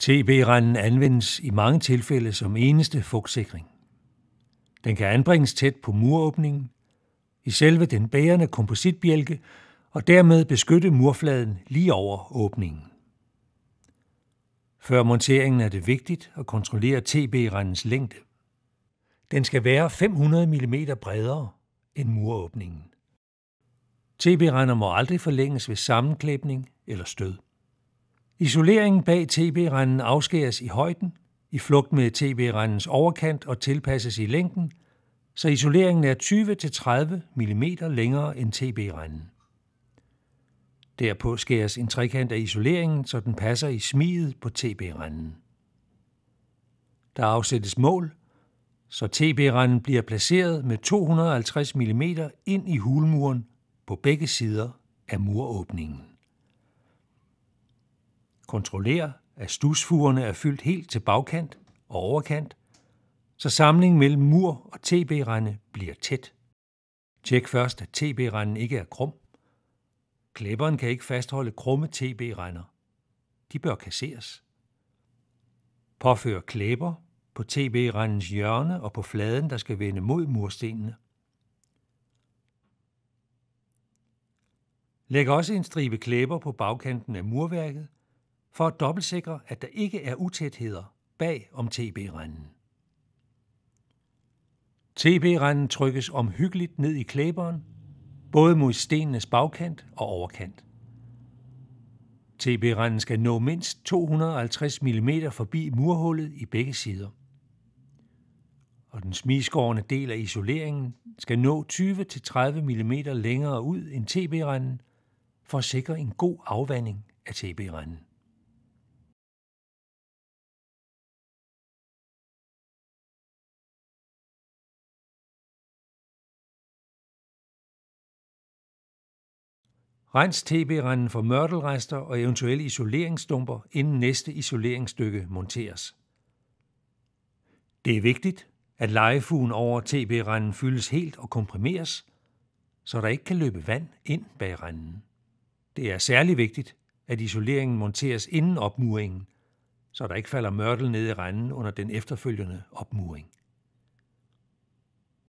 TB-renden anvendes i mange tilfælde som eneste fugtsikring. Den kan anbringes tæt på muråbningen, i selve den bærende kompositbjælke, og dermed beskytte murfladen lige over åbningen. Før monteringen er det vigtigt at kontrollere TB-rendens længde. Den skal være 500 mm bredere end muråbningen. TB-render må aldrig forlænges ved sammenklæbning eller stød. Isoleringen bag TB-renden afskæres i højden, i flugt med TB-rendens overkant og tilpasses i længden, så isoleringen er 20-30 mm længere end TB-renden. Derpå skæres en trekant af isoleringen, så den passer i smiget på TB-renden. Der afsættes mål, så TB-renden bliver placeret med 250 mm ind i hulmuren på begge sider af muråbningen. Kontroller, at stusfugerne er fyldt helt til bagkant og overkant, så samlingen mellem mur og TB-rende bliver tæt. Tjek først, at TB-renden ikke er krum. Klæberen kan ikke fastholde krumme TB-render. De bør kasseres. Påfør klæber på TB-rendens hjørne og på fladen, der skal vende mod murstenene. Læg også en stribe klæber på bagkanten af murværket, for at dobbeltsikre, at der ikke er utætheder bag om TB-renden. TB-renden trykkes omhyggeligt ned i klæberen, både mod stenenes bagkant og overkant. TB-renden skal nå mindst 250 mm forbi murhullet i begge sider. Og den smidskårne del af isoleringen skal nå 20-30 mm længere ud end TB-renden for at sikre en god afvanding af TB-renden. Rens TB-renden for mørtelrester og eventuelle isoleringsstumper, inden næste isoleringsstykke monteres. Det er vigtigt, at lejefugen over TB-renden fyldes helt og komprimeres, så der ikke kan løbe vand ind bag renden. Det er særlig vigtigt, at isoleringen monteres inden opmuringen, så der ikke falder mørtel ned i renden under den efterfølgende opmuring.